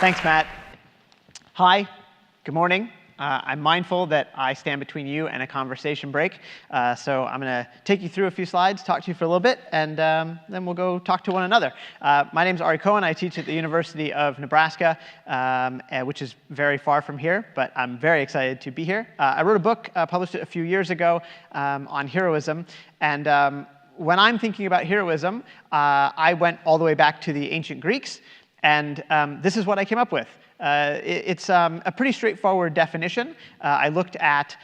Thanks, Matt. Hi, good morning. I'm mindful that I stand between you and a conversation break, so I'm going to take you through a few slides, talk to you for a little bit, and then we'll go talk to one another. My name's Ari Kohen. I teach at the University of Nebraska, which is very far from here, but I'm very excited to be here. I wrote a book, published it a few years ago, on heroism, and when I'm thinking about heroism, I went all the way back to the ancient Greeks, and this is what I came up with. It's a pretty straightforward definition. I looked at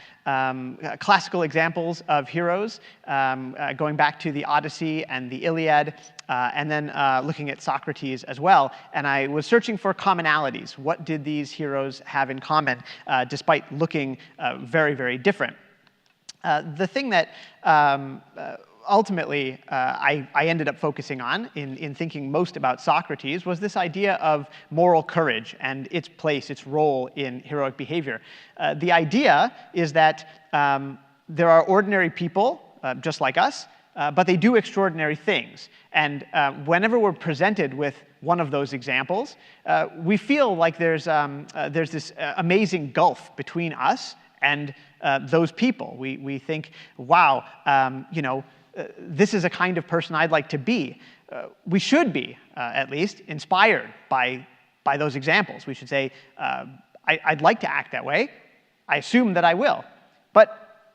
classical examples of heroes, going back to the Odyssey and the Iliad, and then looking at Socrates as well. And I was searching for commonalities. What did these heroes have in common, despite looking very, very different? The thing that ultimately, I ended up focusing on in thinking most about Socrates was this idea of moral courage and its place, its role in heroic behavior. The idea is that there are ordinary people, just like us, but they do extraordinary things. And whenever we're presented with one of those examples, we feel like there's this amazing gulf between us and those people. We think, wow, this is a kind of person I'd like to be. We should be, at least, inspired by those examples. We should say, I'd like to act that way. I assume that I will. But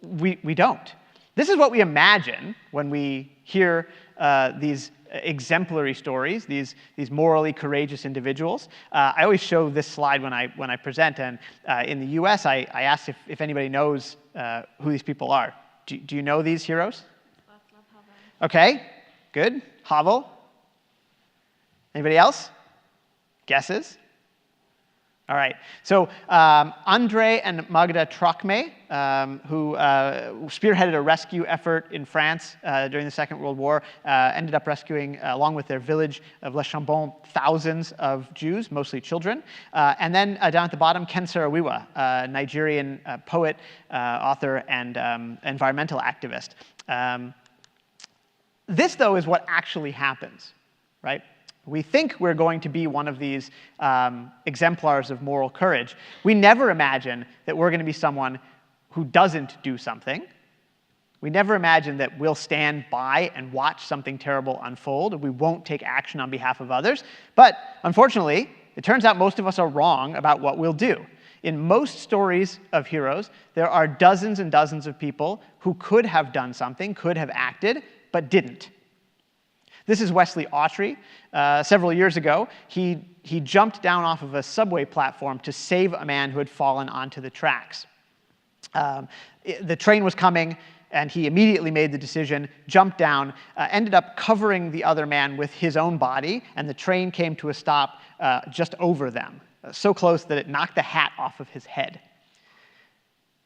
we don't. This is what we imagine when we hear these exemplary stories, these morally courageous individuals. I always show this slide when I present, and in the US, I asked if anybody knows who these people are. Do you know these heroes? Okay, good. Havel. Anybody else? Guesses? All right. So André and Magda Trocmé, who spearheaded a rescue effort in France during the Second World War, ended up rescuing, along with their village of Le Chambon, thousands of Jews, mostly children. And then down at the bottom, Ken Saro-Wiwa, a Nigerian poet, author, and environmental activist. This, though, is what actually happens, right? We think we're going to be one of these exemplars of moral courage. We never imagine that we're going to be someone who doesn't do something. We never imagine that we'll stand by and watch something terrible unfold, and we won't take action on behalf of others. But unfortunately, it turns out most of us are wrong about what we'll do. In most stories of heroes, there are dozens and dozens of people who could have done something, could have acted, but didn't. This is Wesley Autry. Several years ago, he jumped down off of a subway platform to save a man who had fallen onto the tracks. The train was coming, and he immediately made the decision, jumped down, ended up covering the other man with his own body, and the train came to a stop just over them, so close that it knocked the hat off of his head.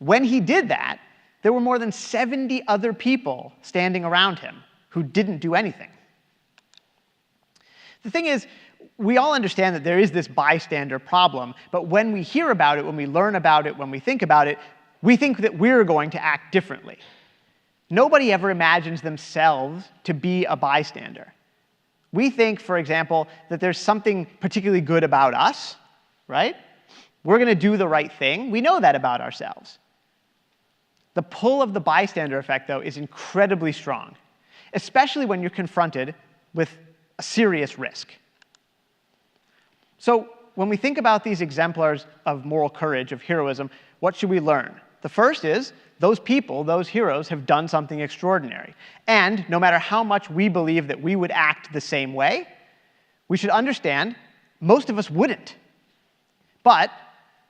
When he did that, there were more than 70 other people standing around him who didn't do anything. The thing is, we all understand that there is this bystander problem, but when we hear about it, when we learn about it, when we think about it, we think that we're going to act differently. Nobody ever imagines themselves to be a bystander. We think, for example, that there's something particularly good about us, right? We're going to do the right thing. We know that about ourselves. The pull of the bystander effect, though, is incredibly strong, especially when you're confronted with a serious risk. So when we think about these exemplars of moral courage, of heroism, what should we learn? The first is those people, those heroes, have done something extraordinary. And no matter how much we believe that we would act the same way, we should understand most of us wouldn't. But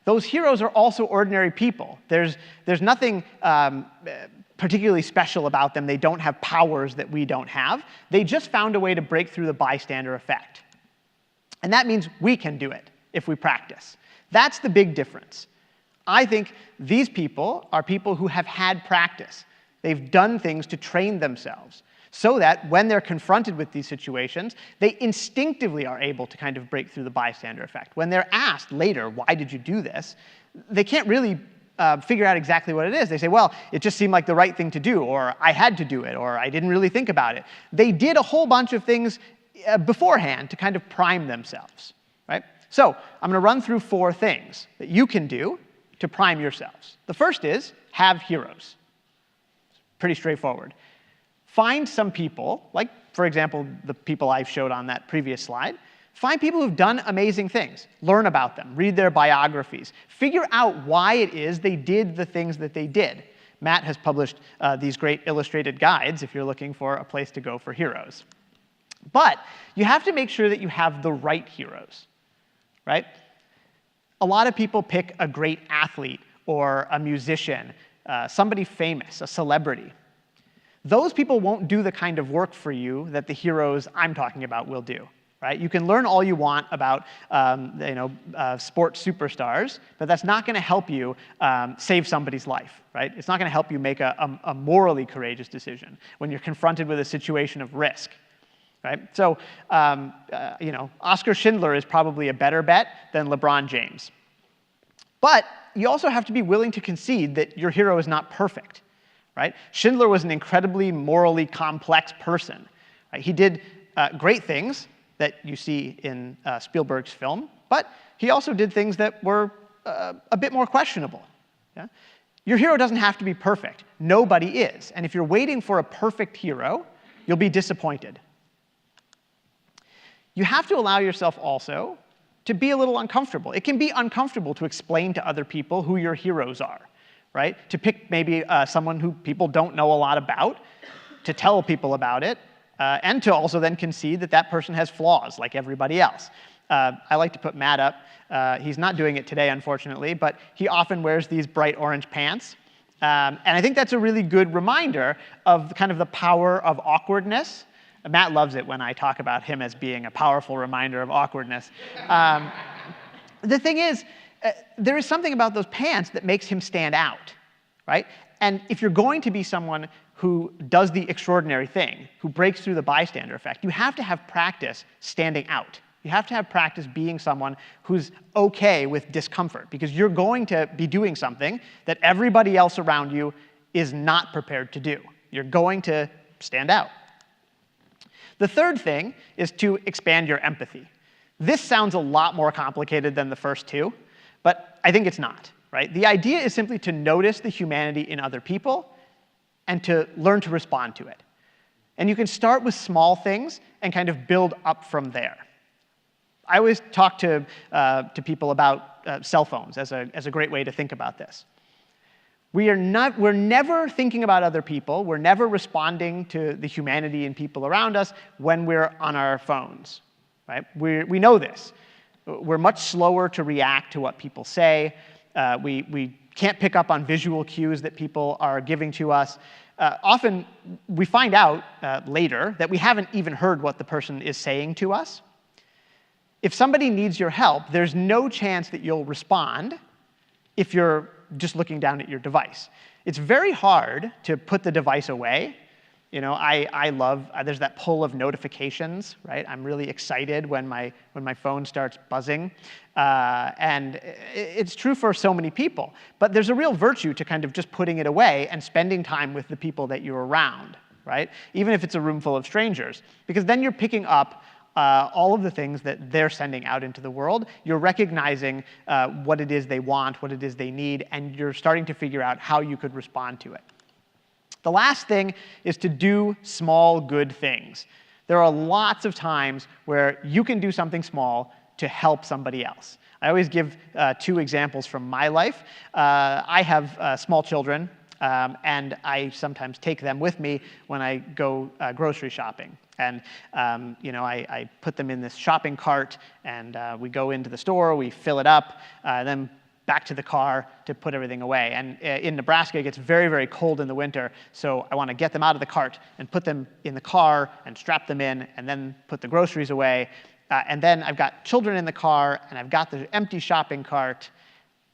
those heroes are also ordinary people. There's nothing particularly special about them. They don't have powers that we don't have. They just found a way to break through the bystander effect. And that means we can do it if we practice. That's the big difference. I think these people are people who have had practice. They've done things to train themselves so that when they're confronted with these situations, they instinctively are able to kind of break through the bystander effect. When they're asked later, why did you do this, they can't really figure out exactly what it is. They say, well, it just seemed like the right thing to do, or I had to do it, or I didn't really think about it. They did a whole bunch of things beforehand to kind of prime themselves, right? So I'm going to run through 4 things that you can do to prime yourselves. The first is have heroes. Pretty straightforward. Find some people, like, for example, the people I showed on that previous slide. Find people who've done amazing things. Learn about them. Read their biographies. Figure out why it is they did the things that they did. Matt has published these great illustrated guides if you're looking for a place to go for heroes. But you have to make sure that you have the right heroes, right? A lot of people pick a great athlete or a musician, somebody famous, a celebrity. Those people won't do the kind of work for you that the heroes I'm talking about will do. Right? You can learn all you want about sports superstars, but that's not going to help you save somebody's life. Right? It's not going to help you make a morally courageous decision when you're confronted with a situation of risk. Right? So, Oskar Schindler is probably a better bet than LeBron James. But you also have to be willing to concede that your hero is not perfect. Right? Schindler was an incredibly morally complex person. Right? He did great things that you see in Spielberg's film, but he also did things that were a bit more questionable. Yeah? Your hero doesn't have to be perfect. Nobody is. And if you're waiting for a perfect hero, you'll be disappointed. You have to allow yourself also to be a little uncomfortable. It can be uncomfortable to explain to other people who your heroes are, right? To pick maybe someone who people don't know a lot about, to tell people about it, and to also then concede that that person has flaws like everybody else. I like to put Matt up. He's not doing it today, unfortunately, but he often wears these bright orange pants. And I think that's a really good reminder of kind of the power of awkwardness. Matt loves it when I talk about him as being a powerful reminder of awkwardness. The thing is, there is something about those pants that makes him stand out, right? And if you're going to be someone who does the extraordinary thing, who breaks through the bystander effect, you have to have practice standing out. You have to have practice being someone who's okay with discomfort, because you're going to be doing something that everybody else around you is not prepared to do. You're going to stand out. The third thing is to expand your empathy. This sounds a lot more complicated than the first 2, but I think it's not, right? The idea is simply to notice the humanity in other people and to learn to respond to it. And you can start with small things and kind of build up from there. I always talk to people about cell phones as a great way to think about this. We're never thinking about other people. We're never responding to the humanity in people around us when we're on our phones. Right? We know this. We're much slower to react to what people say. We can't pick up on visual cues that people are giving to us. Often, we find out later that we haven't even heard what the person is saying to us. If somebody needs your help, there's no chance that you'll respond if you're just looking down at your device. It's very hard to put the device away. You know, I love, there's that pull of notifications, right? I'm really excited when my phone starts buzzing. And it's true for so many people. But there's a real virtue to kind of just putting it away and spending time with the people that you're around, right? Even if it's a room full of strangers. Because then you're picking up all of the things that they're sending out into the world. You're recognizing what it is they want, what it is they need, and you're starting to figure out how you could respond to it. The last thing is to do small, good things. There are lots of times where you can do something small to help somebody else. I always give 2 examples from my life. I have small children, and I sometimes take them with me when I go grocery shopping. And I put them in this shopping cart, and we go into the store, we fill it up, then back to the car to put everything away. And in Nebraska, it gets very, very cold in the winter, so I want to get them out of the cart and put them in the car and strap them in, and then put the groceries away. And then I've got children in the car, and I've got the empty shopping cart,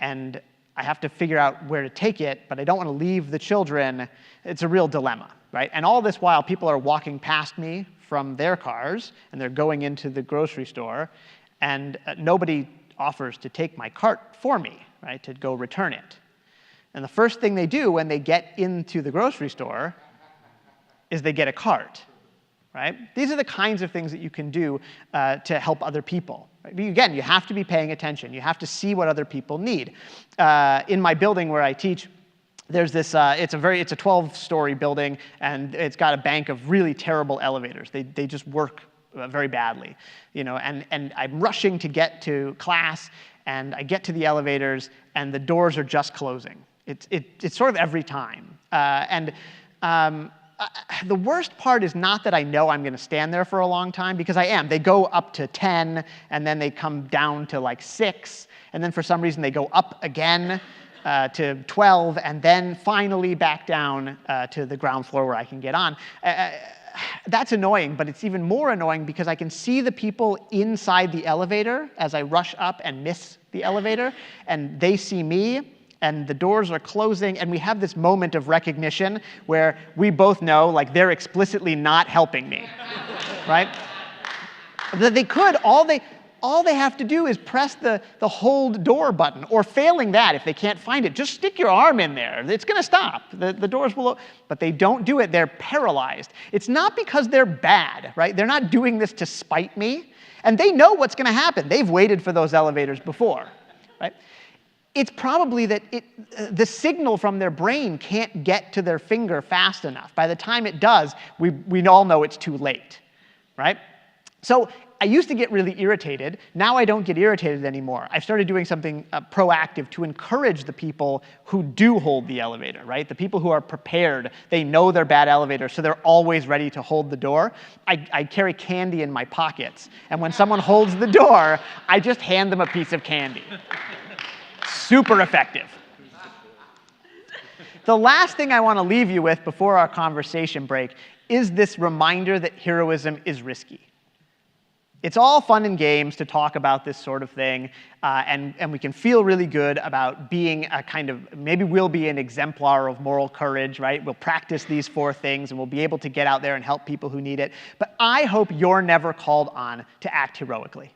and I have to figure out where to take it, but I don't want to leave the children. It's a real dilemma, right? And all this while, people are walking past me from their cars, and they're going into the grocery store, and nobody offers to take my cart for me, right, to go return it. And the first thing they do when they get into the grocery store is they get a cart, right? These are the kinds of things that you can do to help other people. Right? Again, you have to be paying attention. You have to see what other people need. In my building where I teach, there's this, it's a 12-story building, and it's got a bank of really terrible elevators. They just work very badly, and I'm rushing to get to class, and I get to the elevators, and the doors are just closing. It's sort of every time. The worst part is not that I know I'm going to stand there for a long time, because I am. They go up to 10, and then they come down to like 6, and then for some reason they go up again to 12, and then finally back down to the ground floor where I can get on. That's annoying, but it's even more annoying because I can see the people inside the elevator as I rush up and miss the elevator, and they see me, and the doors are closing, and we have this moment of recognition where we both know, like, they're explicitly not helping me, right? That they could, all they have to do is press the hold door button, or failing that, if they can't find it, just stick your arm in there. It's going to stop. The doors will, but they don't do it. They're paralyzed. It's not because they're bad, right? They're not doing this to spite me, and they know what's going to happen. They've waited for those elevators before, right? It's probably that the signal from their brain can't get to their finger fast enough. By the time it does, we all know it's too late, right? So I used to get really irritated. Now I don't get irritated anymore. I've started doing something proactive to encourage the people who do hold the elevator, right? The people who are prepared. They know they're bad elevators, so they're always ready to hold the door. I carry candy in my pockets, and when someone holds the door, I just hand them a piece of candy. Super effective. The last thing I want to leave you with before our conversation break is this reminder that heroism is risky. It's all fun and games to talk about this sort of thing, and we can feel really good about being a kind of, maybe we'll be an exemplar of moral courage, right? We'll practice these 4 things, and we'll be able to get out there and help people who need it. But I hope you're never called on to act heroically.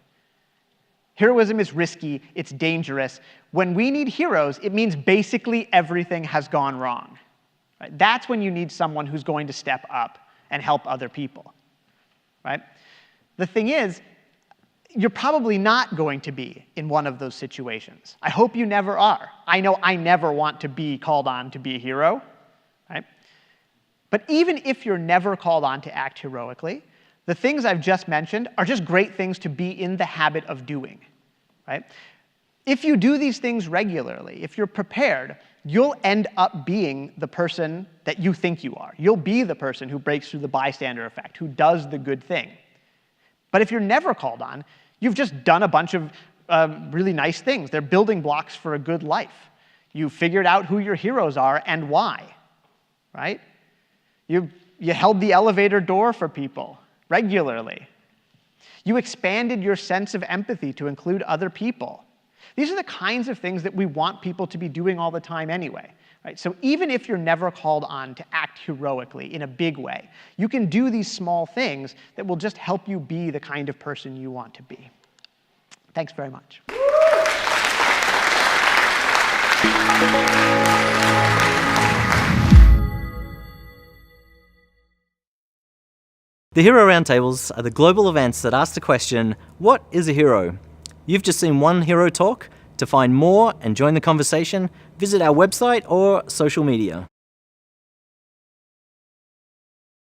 Heroism is risky, it's dangerous. When we need heroes, it means basically everything has gone wrong. Right? That's when you need someone who's going to step up and help other people. Right? The thing is, you're probably not going to be in one of those situations. I hope you never are. I know I never want to be called on to be a hero. Right? But even if you're never called on to act heroically, the things I've just mentioned are just great things to be in the habit of doing, right? If you do these things regularly, if you're prepared, you'll end up being the person that you think you are. You'll be the person who breaks through the bystander effect, who does the good thing. But if you're never called on, you've just done a bunch of really nice things. They're building blocks for a good life. You figured out who your heroes are and why, right? You held the elevator door for people regularly. You expanded your sense of empathy to include other people. These are the kinds of things that we want people to be doing all the time anyway. Right? So even if you're never called on to act heroically in a big way, you can do these small things that will just help you be the kind of person you want to be. Thanks very much. The Hero Roundtables are the global events that ask the question, what is a hero? You've just seen one hero talk. To find more and join the conversation, visit our website or social media.